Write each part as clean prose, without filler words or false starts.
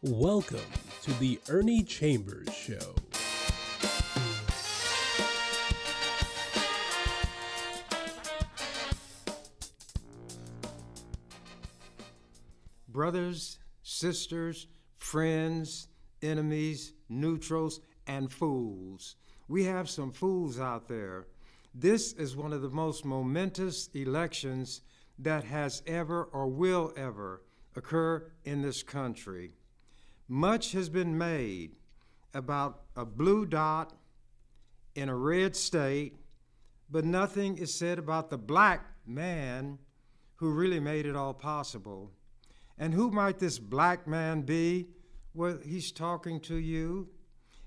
Welcome to the Ernie Chambers Show. Brothers, sisters, friends, enemies, neutrals, and fools. We have some fools out there. This is one of the most momentous elections that has ever or will ever occur in this country. Much has been made about a blue dot in a red state, but nothing is said about the black man who really made it all possible. And who might this black man be? Well, he's talking to you,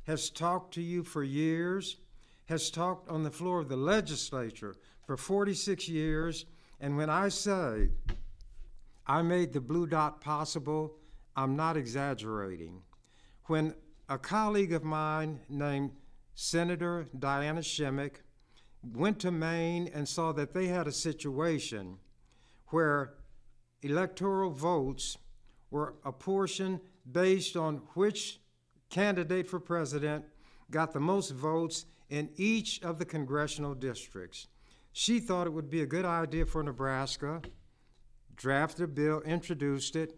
has talked to you for years, has talked on the floor of the legislature for 46 years. And when I say I made the blue dot possible, I'm not exaggerating. When a colleague of mine named Senator Diana Shimmick went to Maine and saw that they had a situation where electoral votes were apportioned based on which candidate for president got the most votes in each of the congressional districts. She thought it would be a good idea for Nebraska, drafted a bill, introduced it.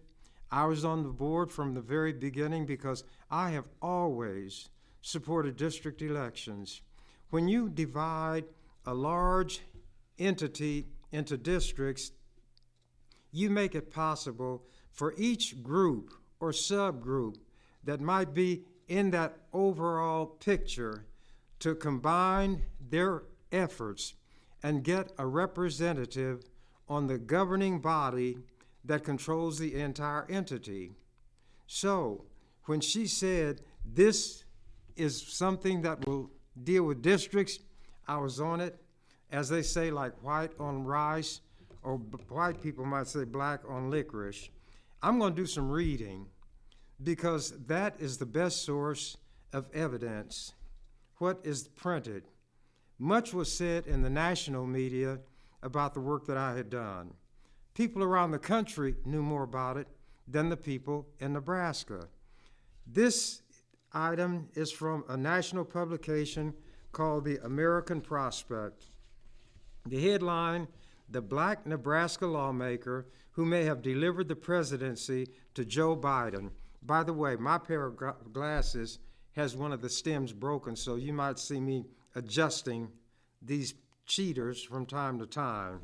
I was on the board from the very beginning because I have always supported district elections. When you divide a large entity into districts, you make it possible for each group or subgroup that might be in that overall picture to combine their efforts and get a representative on the governing body that controls the entire entity. So when she said this is something that will deal with districts, I was on it, as they say, like white on rice, or white people might say black on licorice. I'm going to do some reading because that is the best source of evidence. What is printed? Much was said in the national media about the work that I had done. People around the country knew more about it than the people in Nebraska. This item is from a national publication called the American Prospect. The headline, "The Black Nebraska Lawmaker Who May Have Delivered the Presidency to Joe Biden." By the way, my pair of glasses has one of the stems broken, so you might see me adjusting these cheaters from time to time.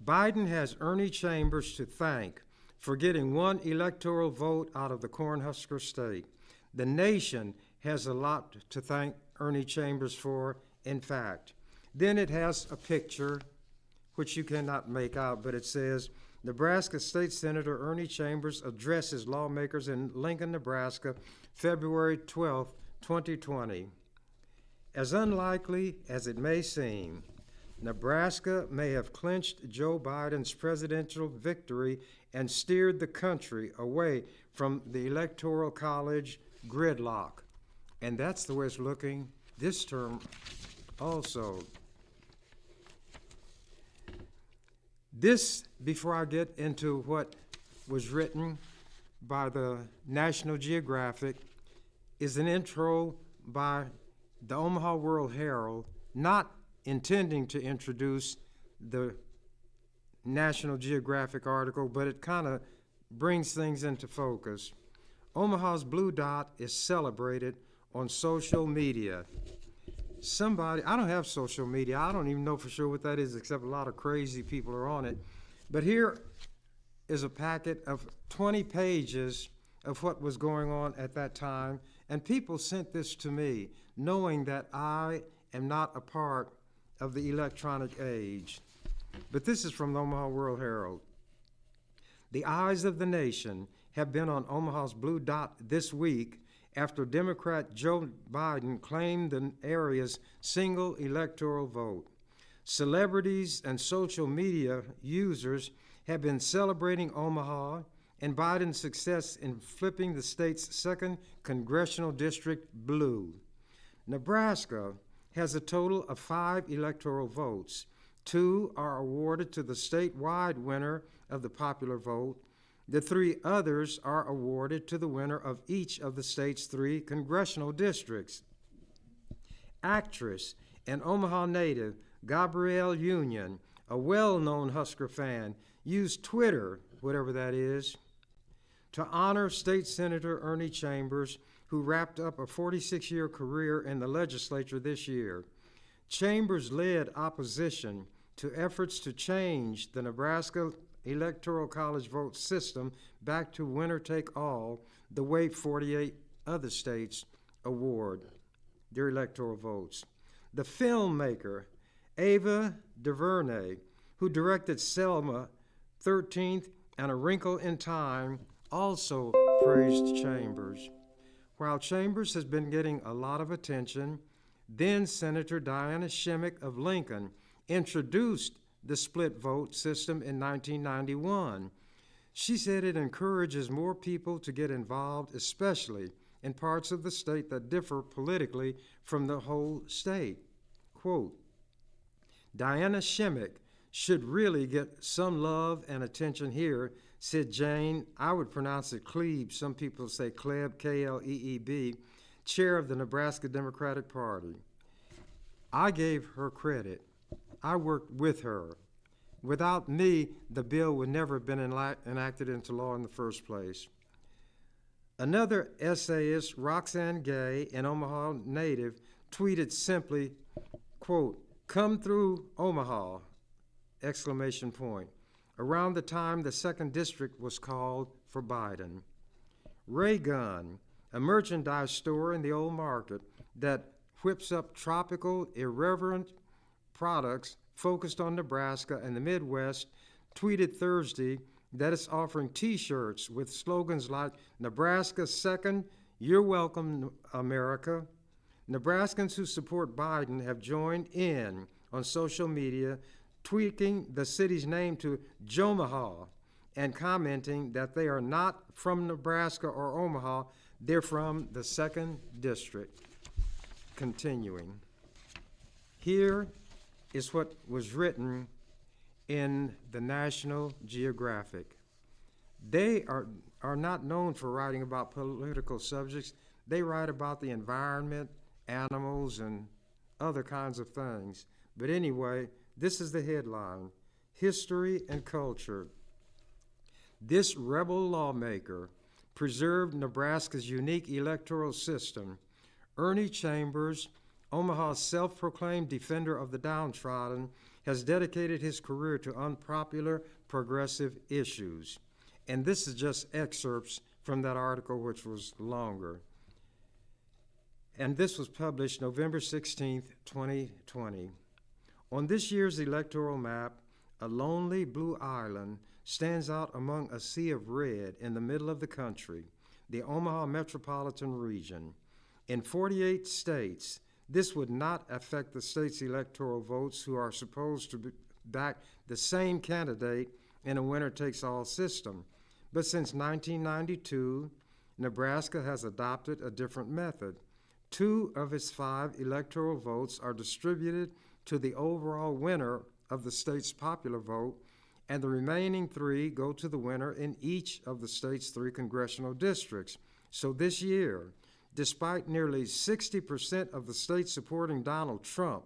Biden has Ernie Chambers to thank for getting one electoral vote out of the Cornhusker state. The nation has a lot to thank Ernie Chambers for, in fact. Then it has a picture, which you cannot make out, but it says, Nebraska State Senator Ernie Chambers addresses lawmakers in Lincoln, Nebraska, February 12, 2020. As unlikely as it may seem, Nebraska may have clinched Joe Biden's presidential victory and steered the country away from the Electoral College gridlock. And that's the way it's looking this term also. This, before I get into what was written by the National Geographic, is an intro by the Omaha World Herald, not intending to introduce the National Geographic article, but it kind of brings things into focus. Omaha's blue dot is celebrated on social media. I don't have social media. I don't even know for sure what that is, except a lot of crazy people are on it. But here is a packet of 20 pages of what was going on at that time, and people sent this to me, knowing that I am not a part of the electronic age. But this is from the Omaha World Herald. The eyes of the nation have been on Omaha's blue dot this week after Democrat Joe Biden claimed the area's single electoral vote. Celebrities and social media users have been celebrating Omaha and Biden's success in flipping the state's second congressional district blue. Nebraska has a total of 5 electoral votes. 2 are awarded to the statewide winner of the popular vote, The 3 others are awarded to the winner of each of the state's 3 congressional districts. Actress and Omaha native Gabrielle Union, a well-known Husker fan, used Twitter, whatever that is, to honor State Senator Ernie Chambers, who wrapped up a 46-year career in the legislature this year. Chambers led opposition to efforts to change the Nebraska Electoral College vote system back to winner-take-all, the way 48 other states award their electoral votes. The filmmaker Ava DuVernay, who directed Selma, 13th, and A Wrinkle in Time, also praised Chambers. While Chambers has been getting a lot of attention, then Senator Diana Shimmick of Lincoln introduced the split vote system in 1991. She said it encourages more people to get involved, especially in parts of the state that differ politically from the whole state. Quote, Diana Shimmick should really get some love and attention here, said Jane, I would pronounce it Klebe, some people say Kleb, K-L-E-E-B, chair of the Nebraska Democratic Party. I gave her credit. I worked with her. Without me, the bill would never have been enacted into law in the first place. Another essayist, Roxanne Gay, an Omaha native, tweeted simply, quote, come through Omaha, exclamation point, around the time the 2nd District was called for Biden. Ray Gun, a merchandise store in the old market that whips up tropical, irreverent products focused on Nebraska and the Midwest, tweeted Thursday that it's offering T-shirts with slogans like Nebraska Second, You're Welcome, America. Nebraskans who support Biden have joined in on social media, tweaking the city's name to Jomaha and commenting that they are not from Nebraska or Omaha, they're from the 2nd District. Continuing. Here is what was written in the National Geographic. They are not known for writing about political subjects. They write about the environment, animals, and other kinds of things. But anyway, this is the headline, History and Culture. This rebel lawmaker preserved Nebraska's unique electoral system. Ernie Chambers, Omaha's self-proclaimed defender of the downtrodden, has dedicated his career to unpopular progressive issues. And this is just excerpts from that article, which was longer. And this was published November 16th, 2020. On this year's electoral map, a lonely blue island stands out among a sea of red in the middle of the country, the Omaha metropolitan region. In 48 states, this would not affect the state's electoral votes, who are supposed to back the same candidate in a winner-takes-all system. But since 1992, Nebraska has adopted a different method. 2 of its 5 electoral votes are distributed to the overall winner of the state's popular vote, and the remaining 3 go to the winner in each of the state's 3 congressional districts. So this year, despite nearly 60% of the state supporting Donald Trump,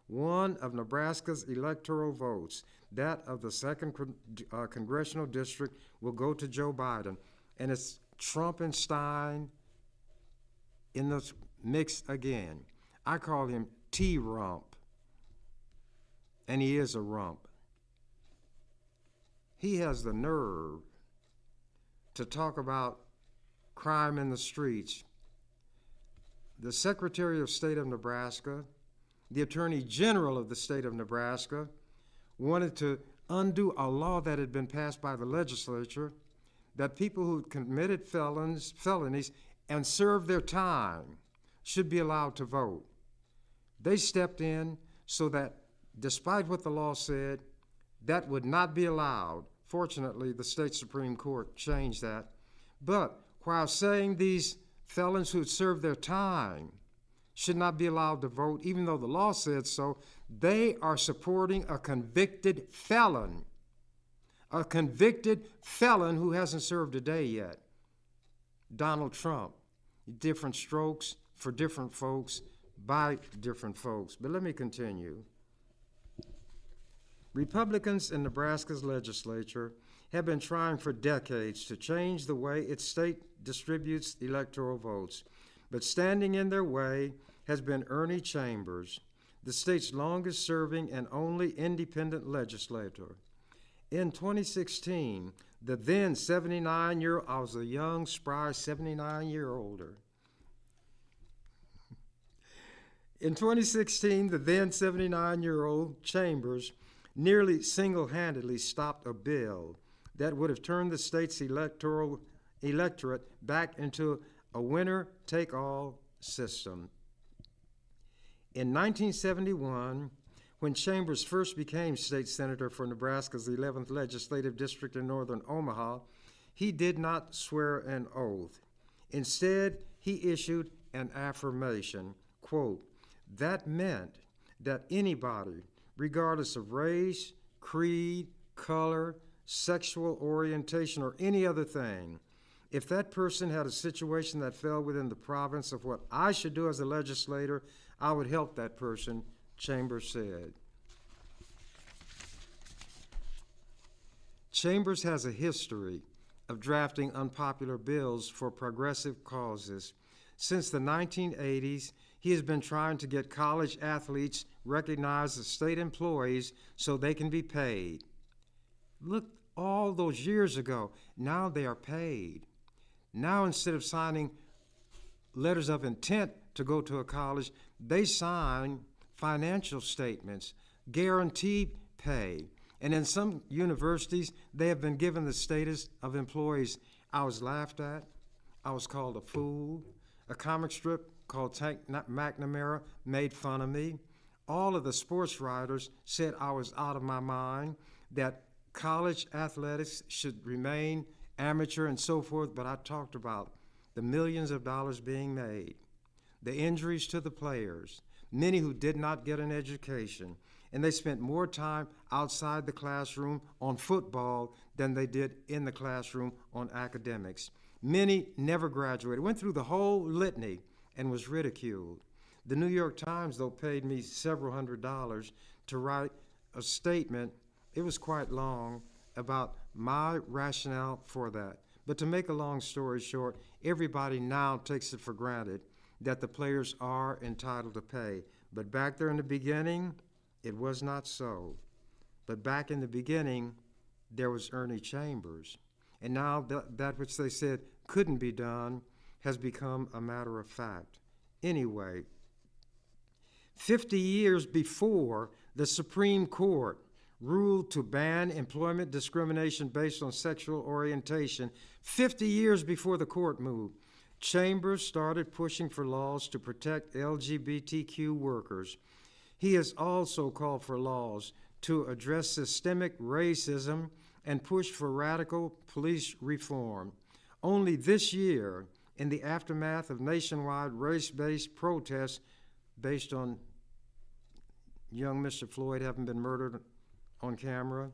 one of Nebraska's electoral votes, that of the 2nd congressional district, will go to Joe Biden. And it's Trumpenstein in the mix again. I call him T-Rump, and he is a rump. He has the nerve to talk about crime in the streets. The Secretary of State of Nebraska, the Attorney General of the state of Nebraska, wanted to undo a law that had been passed by the legislature, that people who committed felonies and served their time should be allowed to vote. They stepped in so that, despite what the law said, that would not be allowed. Fortunately, the state Supreme Court changed that. But while saying these felons who had served their time should not be allowed to vote, even though the law said so, they are supporting a convicted felon, a convicted felon who hasn't served a day yet. Donald Trump. Different strokes for different folks by different folks. But let me continue. Republicans in Nebraska's legislature have been trying for decades to change the way its state distributes electoral votes. But standing in their way has been Ernie Chambers, the state's longest serving and only independent legislator. In 2016, the then 79-year-old, I was a young, spry 79-year-older. In 2016, the then 79-year-old Chambers nearly single-handedly stopped a bill that would have turned the state's electorate back into a winner-take-all system. In 1971, when Chambers first became state senator for Nebraska's 11th legislative district in northern Omaha, he did not swear an oath. Instead, he issued an affirmation, quote, that meant that anybody, regardless of race, creed, color, sexual orientation, or any other thing, if that person had a situation that fell within the province of what I should do as a legislator, I would help that person, Chambers said. Chambers has a history of drafting unpopular bills for progressive causes. Since the 1980s, he has been trying to get college athletes recognized as state employees so they can be paid. Look, all those years ago, now they are paid. Now, instead of signing letters of intent to go to a college, they sign financial statements, guaranteed pay. And in some universities, they have been given the status of employees. I was laughed at. I was called a fool. A comic strip called Tank McNamara made fun of me. All of the sports writers said I was out of my mind, that college athletics should remain amateur and so forth, but I talked about the millions of dollars being made, the injuries to the players, many who did not get an education, and they spent more time outside the classroom on football than they did in the classroom on academics. Many never graduated, went through the whole litany and was ridiculed. The New York Times, though, paid me several $100s to write a statement, it was quite long, about my rationale for that. But to make a long story short, everybody now takes it for granted that the players are entitled to pay. But back there in the beginning, it was not so. But back in the beginning, there was Ernie Chambers. And now that which they said couldn't be done has become a matter of fact. Anyway, 50 years before the Supreme Court ruled to ban employment discrimination based on sexual orientation, 50 years before the court moved, Chambers started pushing for laws to protect LGBTQ workers. He has also called for laws to address systemic racism and push for radical police reform. Only this year, in the aftermath of nationwide race-based protests based on young Mr. Floyd having been murdered on camera,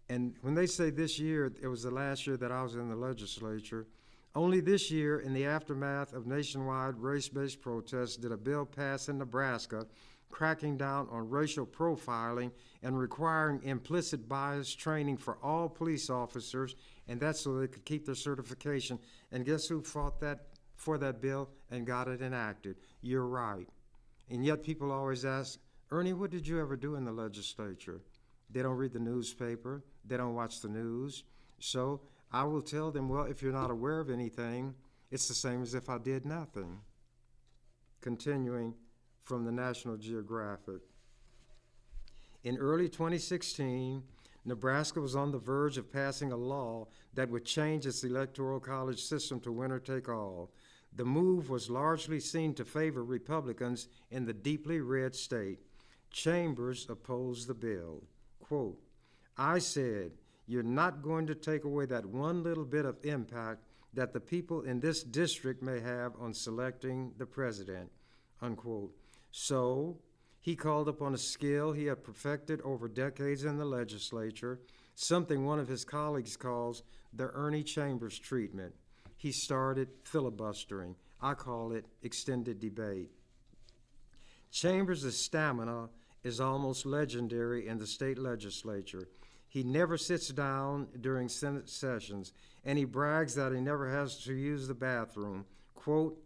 and when they say this year, it was the last year that I was in the legislature. Only this year, in the aftermath of nationwide race-based protests, did a bill pass in Nebraska cracking down on racial profiling and requiring implicit bias training for all police officers, and that's so they could keep their certification. And guess who fought for that bill and got it enacted? You're right. And yet people always ask, Ernie, what did you ever do in the legislature? They don't read the newspaper. They don't watch the news. So I will tell them, well, if you're not aware of anything, it's the same as if I did nothing. Continuing from the National Geographic. In early 2016, Nebraska was on the verge of passing a law that would change its electoral college system to winner-take-all. The move was largely seen to favor Republicans in the deeply red state. Chambers opposed the bill. Quote, I said, you're not going to take away that one little bit of impact that the people in this district may have on selecting the president, unquote. So he called upon a skill he had perfected over decades in the legislature, something one of his colleagues calls the Ernie Chambers treatment. He started filibustering. I call it extended debate. Chambers' stamina is almost legendary in the state legislature. He never sits down during Senate sessions, and he brags that he never has to use the bathroom. Quote,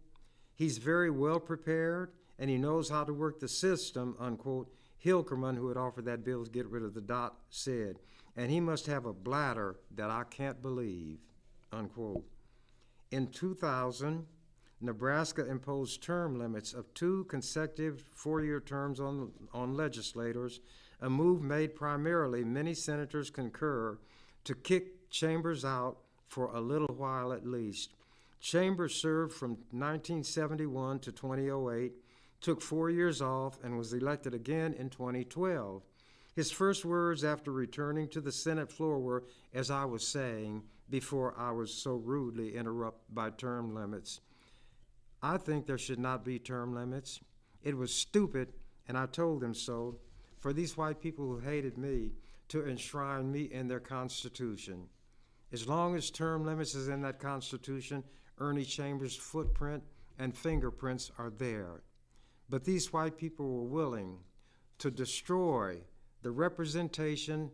he's very well prepared, and he knows how to work the system, unquote. Hilkerman, who had offered that bill to get rid of the dot, said, and he must have a bladder that I can't believe, unquote. In 2000, Nebraska imposed term limits of 2 consecutive 4-year terms on legislators, a move made primarily, many senators concur, to kick Chambers out for a little while at least. Chambers served from 1971 to 2008, took 4 years off, and was elected again in 2012. His first words after returning to the Senate floor were, as I was saying before I was so rudely interrupted by term limits. I think there should not be term limits. It was stupid, and I told them so, for these white people who hated me to enshrine me in their Constitution. As long as term limits is in that Constitution, Ernie Chambers' footprint and fingerprints are there. But these white people were willing to destroy the representation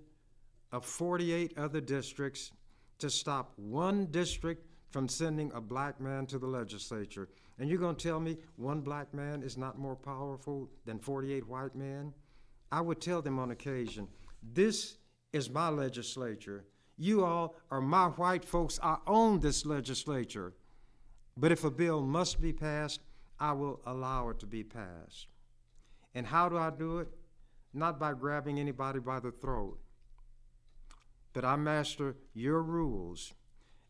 of 48 other districts to stop one district from sending a black man to the legislature. And you're going to tell me one black man is not more powerful than 48 white men? I would tell them on occasion, this is my legislature. You all are my white folks. I own this legislature. But if a bill must be passed, I will allow it to be passed. And how do I do it? Not by grabbing anybody by the throat, but I master your rules,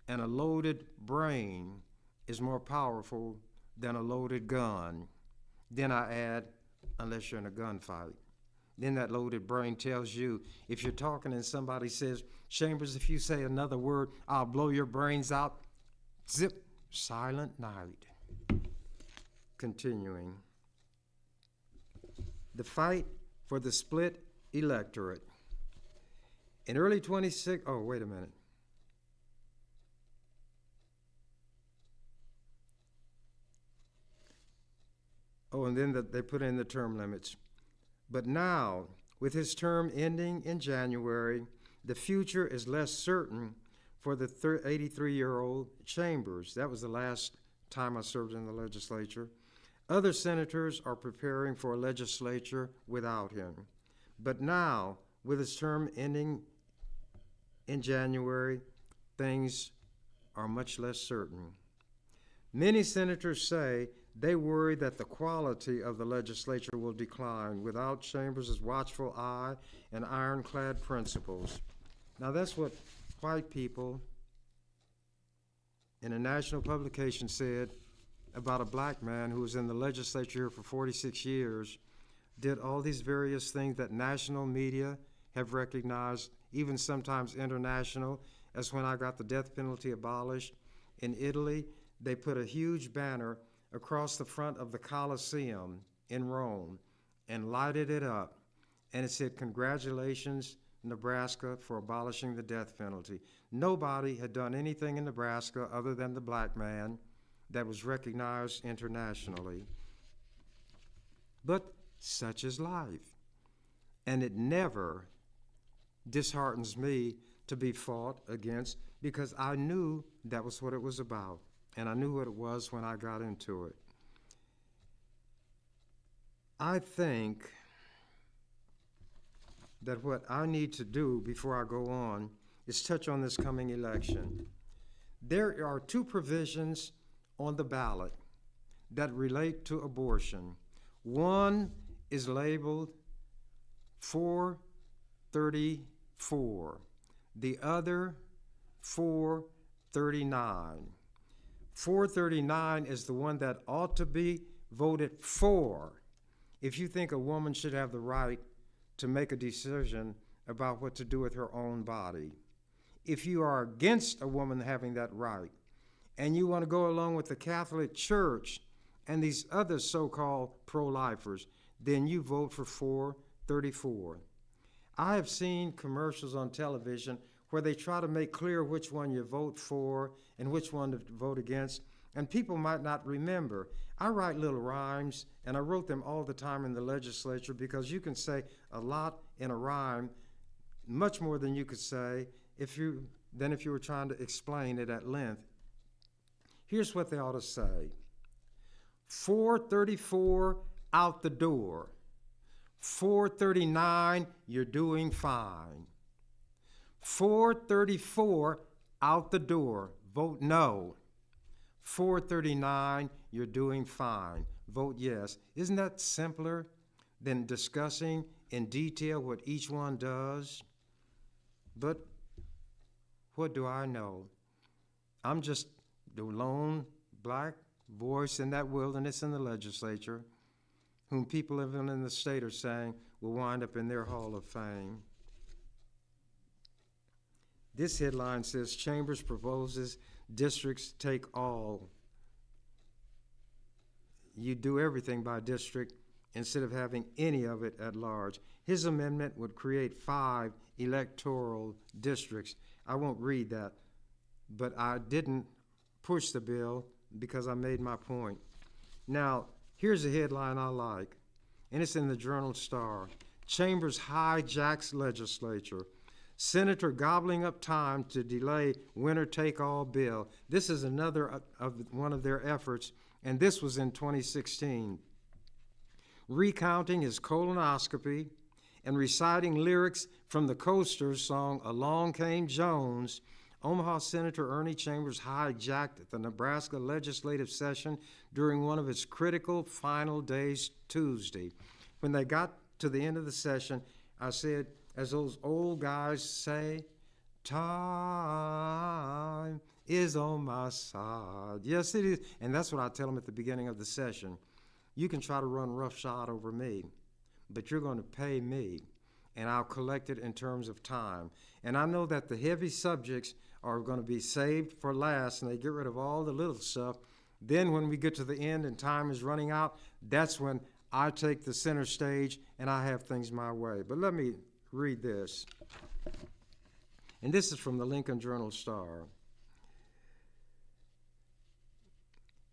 and a loaded brain is more powerful than a loaded gun. Then I add, unless you're in a gunfight. Then that loaded brain tells you, if you're talking and somebody says, Chambers, if you say another word, I'll blow your brains out. Zip, silent night. Continuing. The fight for the split electorate. In early 26, oh, wait a minute. Oh, and then they put in the term limits. But now, with his term ending in January, the future is less certain for the 83-year-old Chambers. That was the last time I served in the legislature. Other senators are preparing for a legislature without him. But now, with his term ending in January, things are much less certain. Many senators say they worry that the quality of the legislature will decline without Chambers' watchful eye and ironclad principles. Now that's what white people in a national publication said about a black man who was in the legislature here for 46 years, did all these various things that national media have recognized, even sometimes international, as when I got the death penalty abolished. In Italy, they put a huge banner across the front of the Colosseum in Rome and lighted it up. And it said, congratulations, Nebraska, for abolishing the death penalty. Nobody had done anything in Nebraska other than the black man that was recognized internationally. But such is life. And it never disheartens me to be fought against, because I knew that was what it was about. And I knew what it was when I got into it. I think that what I need to do before I go on is touch on this coming election. There are 2 provisions on the ballot that relate to abortion. One is labeled 434, the other 439. 439 is the one that ought to be voted for if you think a woman should have the right to make a decision about what to do with her own body. If you are against a woman having that right, and you want to go along with the Catholic Church and these other so-called pro-lifers, then you vote for 434. I have seen commercials on television where they try to make clear which one you vote for and which one to vote against, and people might not remember. I write little rhymes, and I wrote them all the time in the legislature because you can say a lot in a rhyme, much more than you could say if you were trying to explain it at length. Here's what they ought to say. 434 out the door. 439, you're doing fine. 434 out the door. Vote no. 439, you're doing fine. Vote yes. Isn't that simpler than discussing in detail what each one does? But what do I know? I'm just the lone black voice in that wilderness in the legislature, whom people living in the state are saying will wind up in their Hall of Fame. This headline says, Chambers proposes districts take all. You do everything by district instead of having any of it at large. His amendment would create 5 electoral districts. I won't read that, but I didn't push the bill because I made my point. Now, here's a headline I like, and it's in the Journal-Star. Chambers hijacks legislature. Senator gobbling up time to delay winner-take-all bill. This is another of one of their efforts, and this was in 2016. Recounting his colonoscopy and reciting lyrics from the Coasters' song Along Came Jones, Omaha Senator Ernie Chambers hijacked the Nebraska legislative session during one of its critical final days Tuesday. When they got to the end of the session, I said, as those old guys say, time is on my side. Yes, it is. And that's what I tell them at the beginning of the session. You can try to run roughshod over me, but you're going to pay me, and I'll collect it in terms of time. And I know that the heavy subjects are going to be saved for last, and they get rid of all the little stuff. Then when we get to the end and time is running out, that's when I take the center stage and I have things my way. But let me read this. And this is from the Lincoln Journal-Star.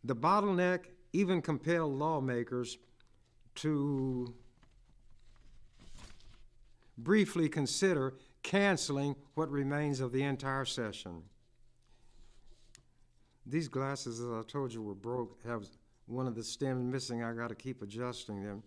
The bottleneck even compelled lawmakers to briefly consider canceling what remains of the entire session. These glasses, as I told you, were broke, have one of the stems missing. I got to keep adjusting them.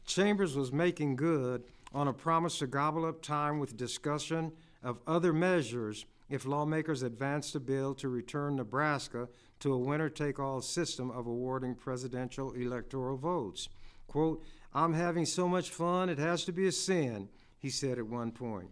Chambers was making good on a promise to gobble up time with discussion of other measures if lawmakers advanced a bill to return Nebraska to a winner-take-all system of awarding presidential electoral votes. Quote, I'm having so much fun, it has to be a sin, he said at one point.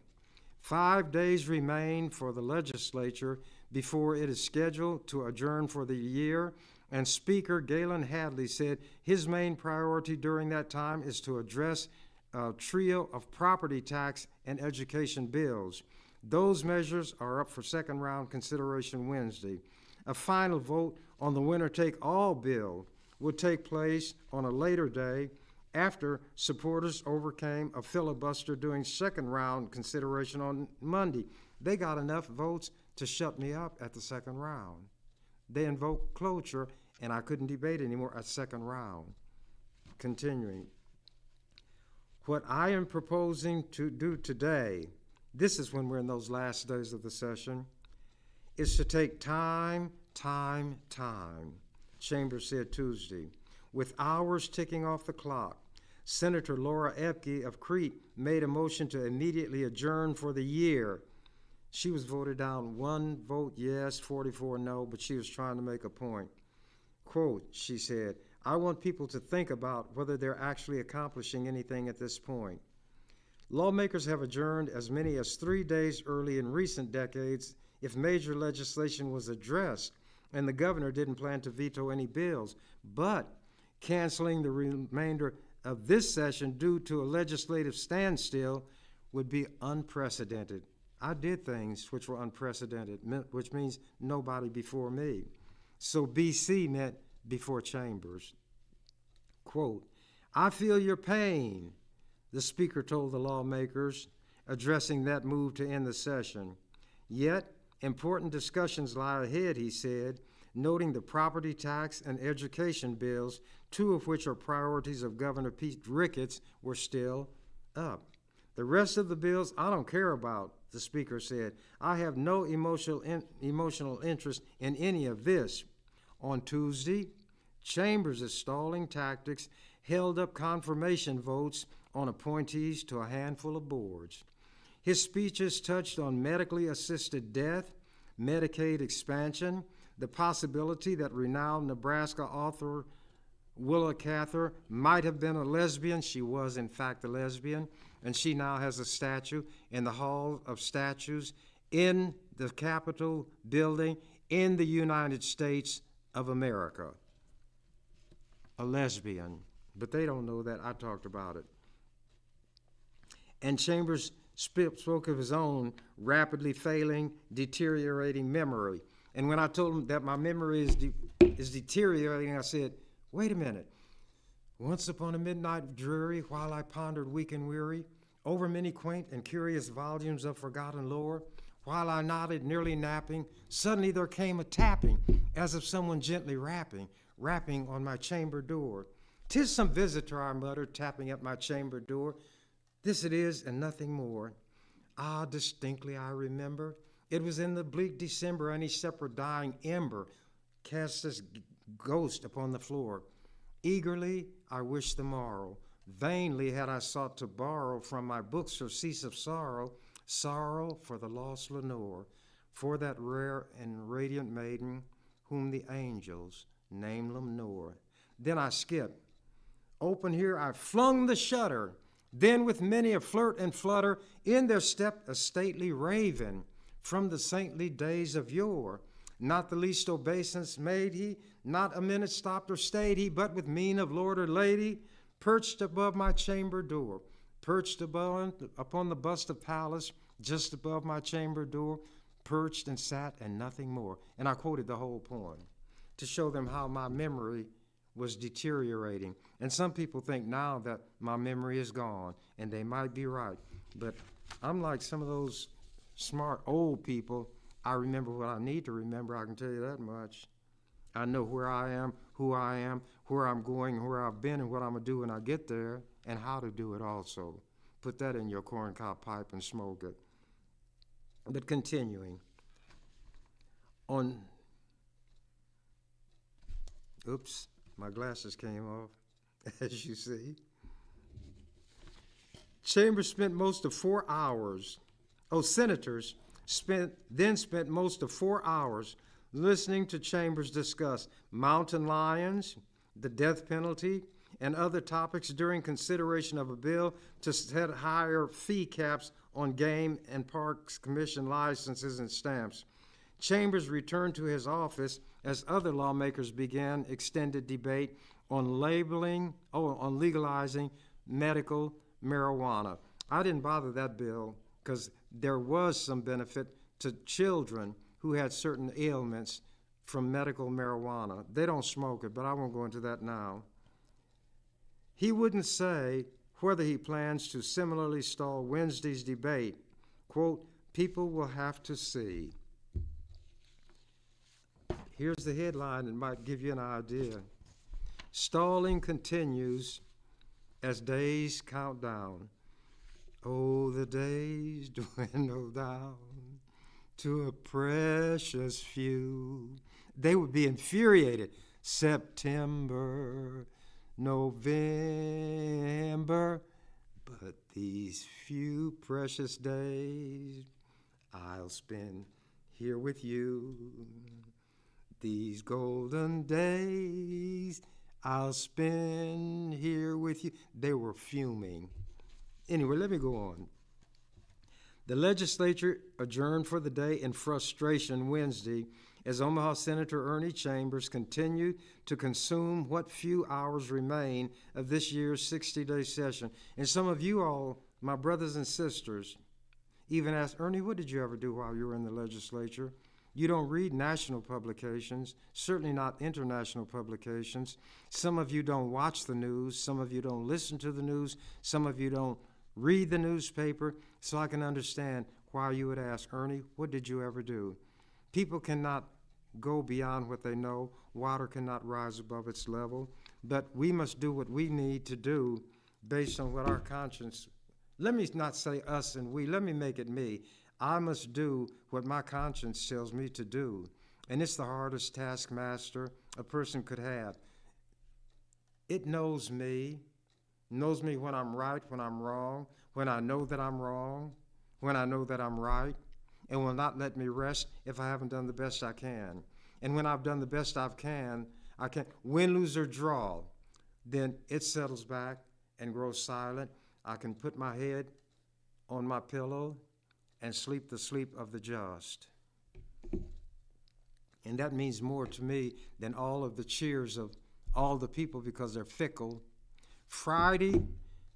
5 days remain for the legislature before it is scheduled to adjourn for the year, and Speaker Galen Hadley said his main priority during that time is to address a trio of property tax and education bills. Those measures are up for second round consideration Wednesday. A final vote on the winner-take-all bill would take place on a later day after supporters overcame a filibuster during second round consideration on Monday. They got enough votes to shut me up at the second round. They invoked cloture, and I couldn't debate anymore at second round. Continuing. What I am proposing to do today, this is when we're in those last days of the session, is to take time, Chambers said Tuesday, with hours ticking off the clock. Senator Laura Epke of Crete made a motion to immediately adjourn for the year. She was voted down 1 vote yes, 44 no, but she was trying to make a point. Quote, she said, I want people to think about whether they're actually accomplishing anything at this point. Lawmakers have adjourned as many as 3 days early in recent decades if major legislation was addressed and the governor didn't plan to veto any bills. But canceling the remainder of this session due to a legislative standstill would be unprecedented. I did things which were unprecedented, which means nobody before me. So BC meant before Chambers. Quote, I feel your pain, the speaker told the lawmakers addressing that move to end the session. Yet, important discussions lie ahead, he said, noting the property tax and education bills, two of which are priorities of Governor Pete Ricketts, were still up. The rest of the bills I don't care about, the speaker said. I have no emotional interest in any of this. On Tuesday, Chambers' stalling tactics held up confirmation votes on appointees to a handful of boards. His speeches touched on medically assisted death, Medicaid expansion, the possibility that renowned Nebraska author Willa Cather might have been a lesbian. She was, in fact, a lesbian, and she now has a statue in the Hall of Statues in the Capitol building in the United States of America. A lesbian, but they don't know that. I talked about it. And Chambers spoke of his own rapidly failing, deteriorating memory. And when I told him that my memory is deteriorating, I said, wait a minute. Once upon a midnight dreary, while I pondered weak and weary, over many quaint and curious volumes of forgotten lore, while I nodded, nearly napping, suddenly there came a tapping, as of someone gently rapping on my chamber door. "'Tis some visitor," I muttered, tapping at my chamber door. "This it is, and nothing more." Ah, distinctly I remember. It was in the bleak December, any separate dying ember cast its ghost upon the floor. Eagerly I wished the morrow. Vainly had I sought to borrow from my books surcease of sorrow, sorrow for the lost Lenore, for that rare and radiant maiden whom the angels name Lenore. Then I skipped. Open here I flung the shutter. Then with many a flirt and flutter, in there stepped a stately raven from the saintly days of yore. Not the least obeisance made he, not a minute stopped or stayed he, but with mien of lord or lady, perched above my chamber door, perched upon the bust of Pallas, just above my chamber door, perched and sat and nothing more. And I quoted the whole poem to show them how my memory was deteriorating. And some people think now that my memory is gone, and they might be right. But I'm like some of those smart old people. I remember what I need to remember, I can tell you that much. I know where I am, where I'm going, where I've been, and what I'm going to do when I get there, and how to do it also. Put that in your corncob pipe and smoke it. But continuing, my glasses came off, as you see. Chambers spent most of 4 hours, senators spent most of 4 hours listening to Chambers discuss mountain lions, the death penalty, and other topics during consideration of a bill to set higher fee caps on game and parks commission licenses and stamps. Chambers returned to his office as other lawmakers began extended debate on legalizing medical marijuana. I didn't bother that bill because there was some benefit to children who had certain ailments from medical marijuana. They don't smoke it, but I won't go into that now. He wouldn't say whether he plans to similarly stall Wednesday's debate. Quote, "People will have to see." Here's the headline that might give you an idea. Stalling continues as days count down. Oh, the days dwindle down to a precious few. They would be infuriated. September, November, but these few precious days I'll spend here with you. These golden days I'll spend here with you. They were fuming. Anyway, let me go on. The legislature adjourned for the day in frustration Wednesday as Omaha Senator Ernie Chambers continued to consume what few hours remain of this year's 60-day session. And some of you all, my brothers and sisters, even asked, "Ernie, what did you ever do while you were in the legislature?" You don't read national publications, certainly not international publications. Some of you don't watch the news. Some of you don't listen to the news. Some of you don't read the newspaper so I can understand why you would ask, Ernie, what did you ever do? People cannot go beyond what they know. Water cannot rise above its level. But we must do what we need to do based on what our conscience, let me not say us and we, let me make it me. I must do what my conscience tells me to do. And it's the hardest taskmaster a person could have. It knows me when I'm right, when I'm wrong, when I know that I'm wrong, when I know that I'm right, and will not let me rest if I haven't done the best I can. And when I've done the best I can win, lose, or draw, then it settles back and grows silent. I can put my head on my pillow and sleep the sleep of the just. And that means more to me than all of the cheers of all the people because they're fickle. Friday,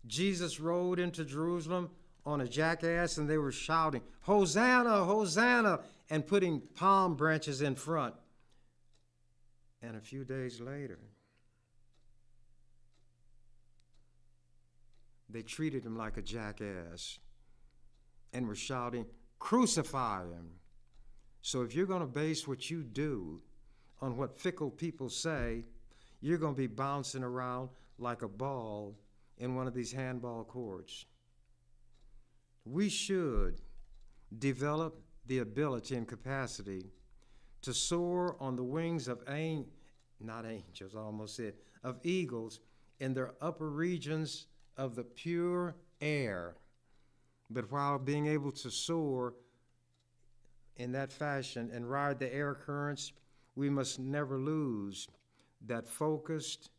Jesus rode into Jerusalem on a jackass and they were shouting, Hosanna, Hosanna, and putting palm branches in front. And a few days later, they treated him like a jackass and were shouting, crucify him. So if you're going to base what you do on what fickle people say, you're going to be bouncing around like a ball in one of these handball courts. We should develop the ability and capacity to soar on the wings of of eagles in their upper regions of the pure air. But while being able to soar in that fashion and ride the air currents, we must never lose that focused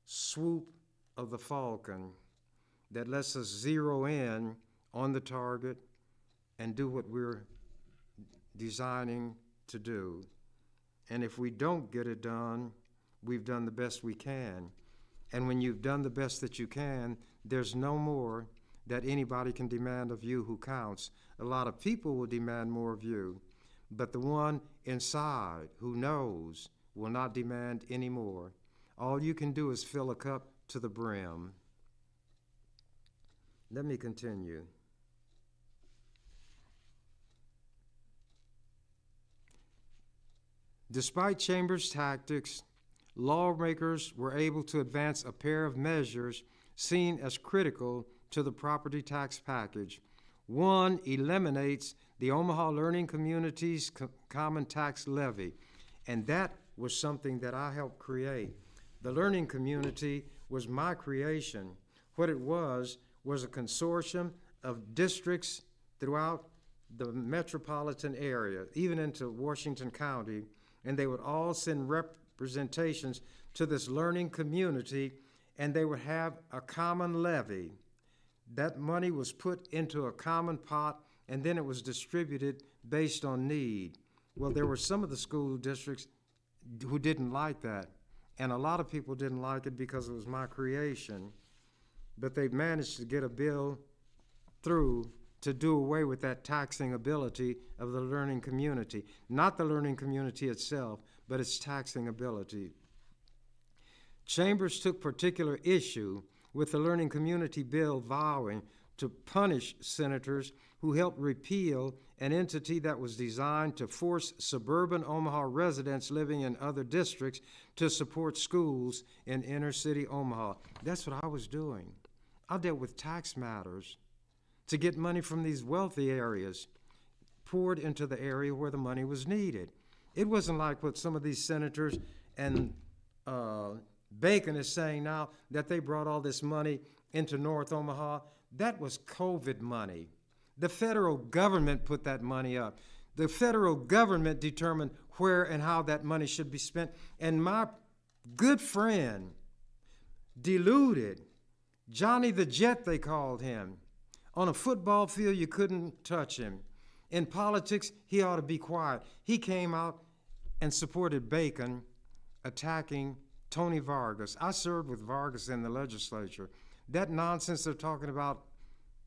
swoop of the falcon that lets us zero in on the target and do what we're designing to do. And if we don't get it done, we've done the best we can. And when you've done the best that you can, there's no more that anybody can demand of you who counts. A lot of people will demand more of you, but the one inside who knows will not demand any more. All you can do is fill a cup to the brim. Let me continue. Despite Chambers' tactics, lawmakers were able to advance a pair of measures seen as critical to the property tax package. One eliminates the Omaha Learning Community's common tax levy, and that was something that I helped create. The learning community was my creation. What it was a consortium of districts throughout the metropolitan area, even into Washington County, and they would all send representations to this learning community, and they would have a common levy. That money was put into a common pot, and then it was distributed based on need. Well, there were some of the school districts who didn't like that, and a lot of people didn't like it because it was my creation. But they managed to get a bill through to do away with that taxing ability of the learning community. Not the learning community itself, but its taxing ability. Chambers took particular issue with the learning community bill vowing to punish senators who helped repeal an entity that was designed to force suburban Omaha residents living in other districts to support schools in inner city Omaha. That's what I was doing. I dealt with tax matters to get money from these wealthy areas poured into the area where the money was needed. It wasn't like what some of these senators and Bacon is saying now, that they brought all this money into North Omaha. That was COVID money. The federal government put that money up. The federal government determined where and how that money should be spent. And my good friend, deluded, Johnny the Jet they called him. On a football field, you couldn't touch him. In politics, he ought to be quiet. He came out and supported Bacon attacking Tony Vargas. I served with Vargas in the legislature. That nonsense they're talking about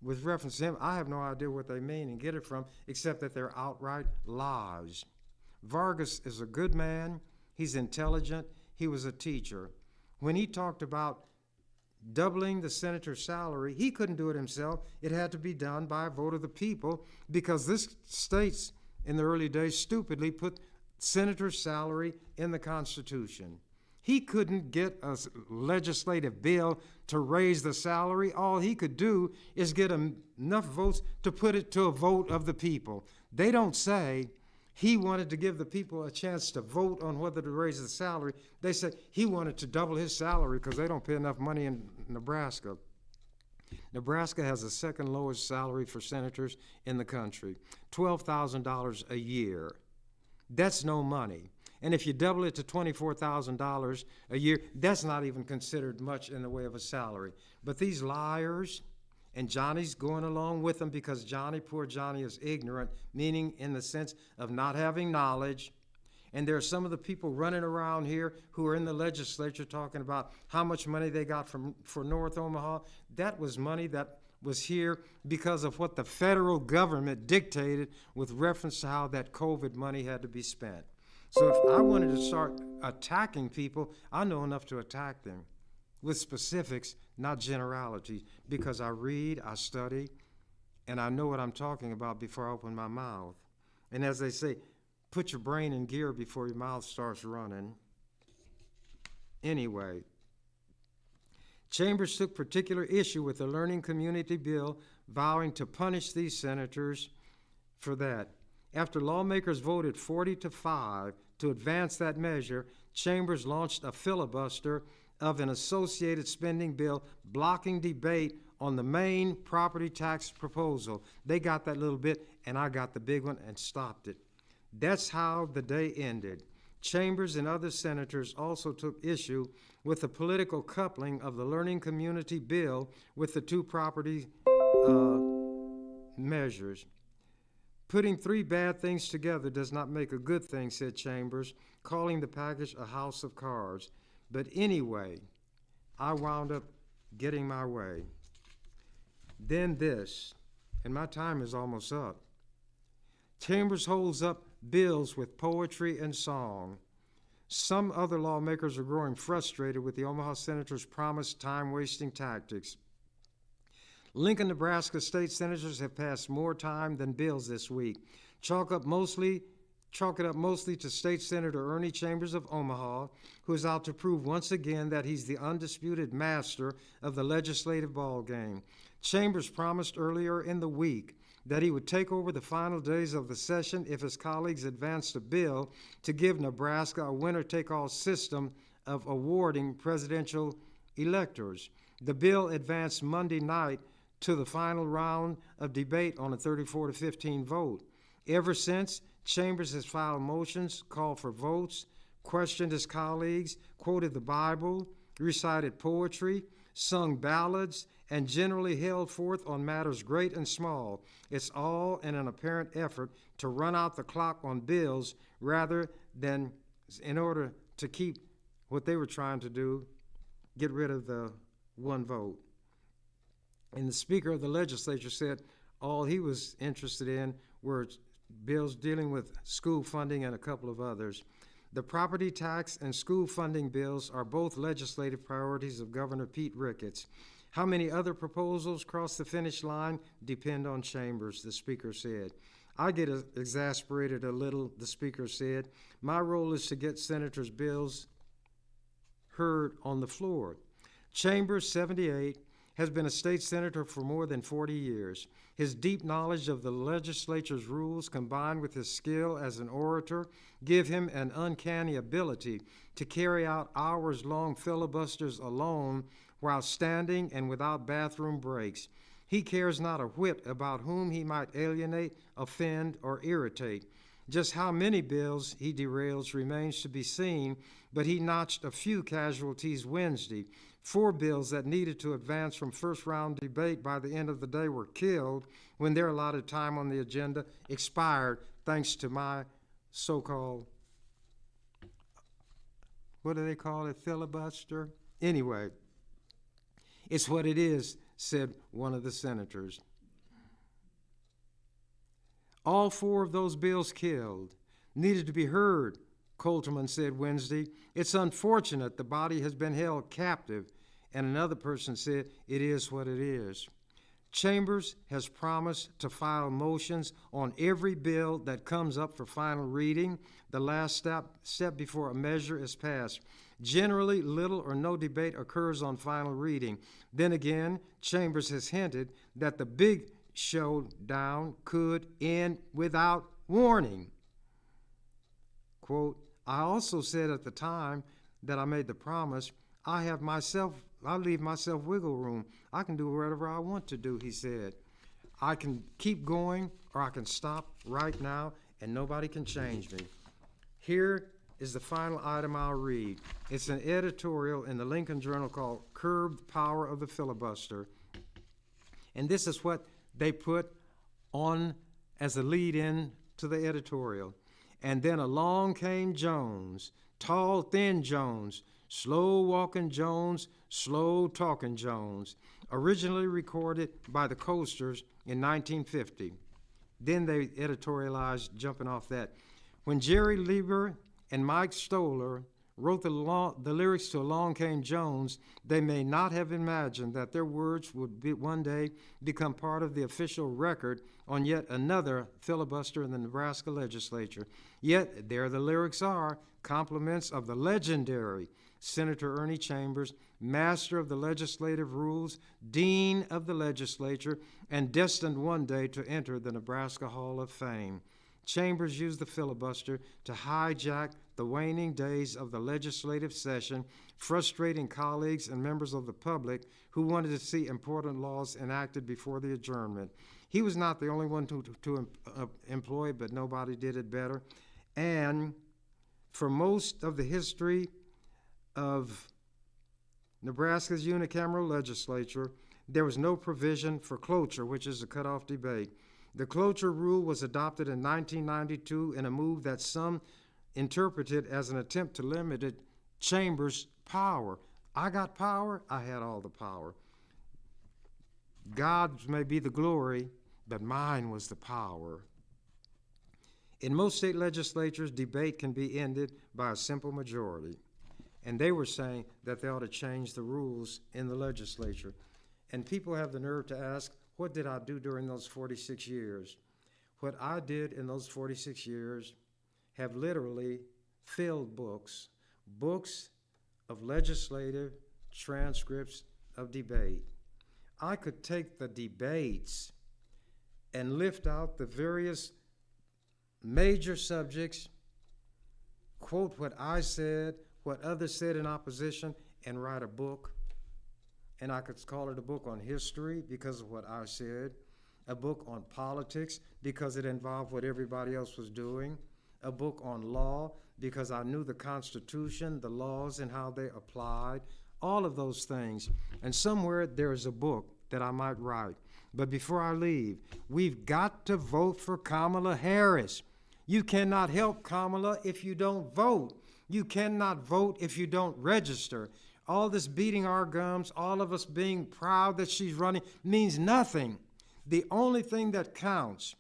with reference to him, I have no idea what they mean and get it from, except that they're outright lies. Vargas is a good man. He's intelligent. He was a teacher. When he talked about doubling the senator's salary. He couldn't do it himself. It had to be done by a vote of the people because this states in the early days stupidly put senator's salary in the Constitution. He couldn't get a legislative bill to raise the salary. All he could do is get enough votes to put it to a vote of the people. They don't say he wanted to give the people a chance to vote on whether to raise the salary. They said he wanted to double his salary because they don't pay enough money in Nebraska. Nebraska has the second lowest salary for senators in the country, $12,000 a year. That's no money. And if you double it to $24,000 a year, that's not even considered much in the way of a salary. But these liars, and Johnny's going along with them because poor Johnny is ignorant, meaning in the sense of not having knowledge. And there are some of the people running around here who are in the legislature talking about how much money they got for North Omaha. That was money that was here because of what the federal government dictated with reference to how that COVID money had to be spent. So if I wanted to start attacking people, I know enough to attack them with specifics, not generalities, because I read, I study, and I know what I'm talking about before I open my mouth. And as they say, put your brain in gear before your mouth starts running. Anyway, Chambers took particular issue with the learning community bill, vowing to punish these senators for that. After lawmakers voted 40-5 to advance that measure, Chambers launched a filibuster of an associated spending bill blocking debate on the main property tax proposal. They got that little bit, and I got the big one and stopped it. That's how the day ended. Chambers and other senators also took issue with the political coupling of the learning community bill with the two property measures. Putting three bad things together does not make a good thing, said Chambers, calling the package a house of cards. But anyway, I wound up getting my way. Then this, and my time is almost up. Chambers holds up bills with poetry and song. Some other lawmakers are growing frustrated with the Omaha Senators' promised time-wasting tactics. Lincoln, Nebraska state senators have passed more time than bills this week. Chalk it up mostly to State Senator Ernie Chambers of Omaha, who is out to prove once again that he's the undisputed master of the legislative ballgame. Chambers promised earlier in the week that he would take over the final days of the session if his colleagues advanced a bill to give Nebraska a winner-take-all system of awarding presidential electors. The bill advanced Monday night to the final round of debate on a 34-15 vote. Ever since, Chambers has filed motions, called for votes, questioned his colleagues, quoted the Bible, recited poetry, sung ballads, and generally held forth on matters great and small. It's all in an apparent effort to run out the clock on bills rather than in order to keep what they were trying to do, get rid of the one vote. And the Speaker of the legislature said all he was interested in were bills dealing with school funding and a couple of others. The property tax and school funding bills are both legislative priorities of Governor Pete Ricketts. How many other proposals cross the finish line depend on Chambers, the Speaker said. I get exasperated a little, the Speaker said. My role is to get senators' bills heard on the floor. Chambers, 78, has been a state senator for more than 40 years. His deep knowledge of the legislature's rules combined with his skill as an orator give him an uncanny ability to carry out hours-long filibusters alone while standing and without bathroom breaks. He cares not a whit about whom he might alienate, offend, or irritate. Just how many bills he derails remains to be seen, but he notched a few casualties Wednesday. 4 bills that needed to advance from first-round debate by the end of the day were killed when their allotted time on the agenda expired, thanks to my so-called, what do they call it, filibuster? Anyway, it's what it is, said one of the senators. All 4 of those bills killed needed to be heard, Coulterman said Wednesday. It's unfortunate the body has been held captive and another person said, "It is what it is." Chambers has promised to file motions on every bill that comes up for final reading, the last step before a measure is passed. Generally, little or no debate occurs on final reading. Then again, Chambers has hinted that the big showdown could end without warning. Quote, "I also said at the time that I made the promise, I leave myself wiggle room. I can do whatever I want to do," he said. "I can keep going or I can stop right now and nobody can change me." Here is the final item I'll read. It's an editorial in the Lincoln Journal called "Curb the Power of the Filibuster." And this is what they put on as a lead-in to the editorial. "And then along came Jones, tall, thin Jones, slow-walking Jones, slow-talking Jones," originally recorded by the Coasters in 1950. Then they editorialized, jumping off that. When Jerry Lieber and Mike Stoller wrote the lyrics to "Along Came Jones," they may not have imagined that their words would one day become part of the official record on yet another filibuster in the Nebraska legislature. Yet there the lyrics are, compliments of the legendary Senator Ernie Chambers, master of the legislative rules, dean of the legislature, and destined one day to enter the Nebraska Hall of Fame. Chambers used the filibuster to hijack the waning days of the legislative session, frustrating colleagues and members of the public who wanted to see important laws enacted before the adjournment. He was not the only one to employ it, but nobody did it better. And for most of the history of Nebraska's unicameral legislature, there was no provision for cloture, which is a cutoff debate. The cloture rule was adopted in 1992 in a move that some interpreted as an attempt to limit Chambers' power. I got power, I had all the power. God's may be the glory, but mine was the power. In most state legislatures, debate can be ended by a simple majority. And they were saying that they ought to change the rules in the legislature. And people have the nerve to ask, what did I do during those 46 years? What I did in those 46 years have literally filled books of legislative transcripts of debate. I could take the debates and lift out the various major subjects, quote what I said, what others said in opposition, and write a book. And I could call it a book on history because of what I said, a book on politics because it involved what everybody else was doing, a book on law because I knew the Constitution, the laws, and how they applied, all of those things. And somewhere there is a book that I might write. But before I leave, we've got to vote for Kamala Harris. You cannot help Kamala if you don't vote. You cannot vote if you don't register. All this beating our gums, all of us being proud that she's running, means nothing. The only thing that counts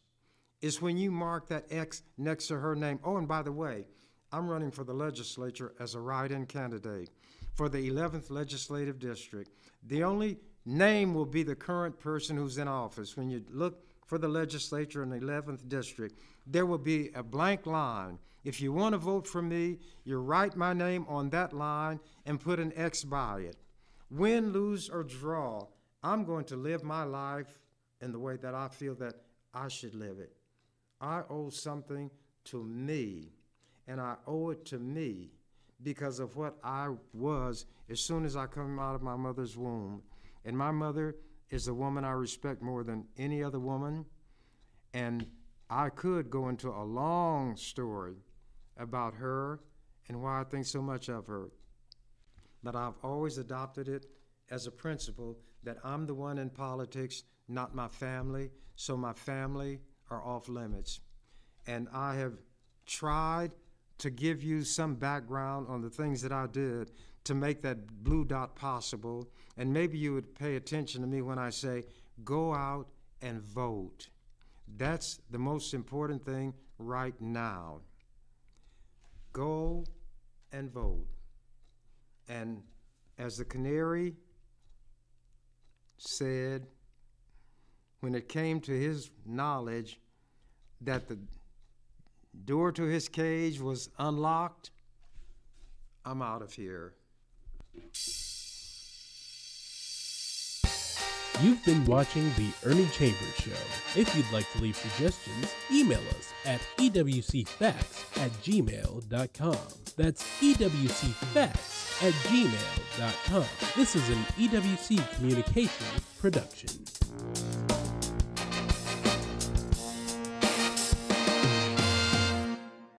is when you mark that X next to her name. Oh, and by the way, I'm running for the legislature as a write-in candidate for the 11th Legislative District. The only name will be the current person who's in office. When you look for the legislature in the 11th District, there will be a blank line. If you want to vote for me, you write my name on that line and put an X by it. Win, lose, or draw, I'm going to live my life in the way that I feel that I should live it. I owe something to me, and I owe it to me because of what I was as soon as I come out of my mother's womb. And my mother is a woman I respect more than any other woman, and I could go into a long story about her and why I think so much of her. But I've always adopted it as a principle that I'm the one in politics, not my family, so my family are off limits. And I have tried to give you some background on the things that I did to make that blue dot possible. And maybe you would pay attention to me when I say, go out and vote. That's the most important thing right now. Go and vote. And as the canary said, when it came to his knowledge that the door to his cage was unlocked, I'm out of here. You've been watching The Ernie Chambers Show. If you'd like to leave suggestions, email us at ewcfacts@gmail.com. That's ewcfacts@gmail.com. This is an EWC Communications production.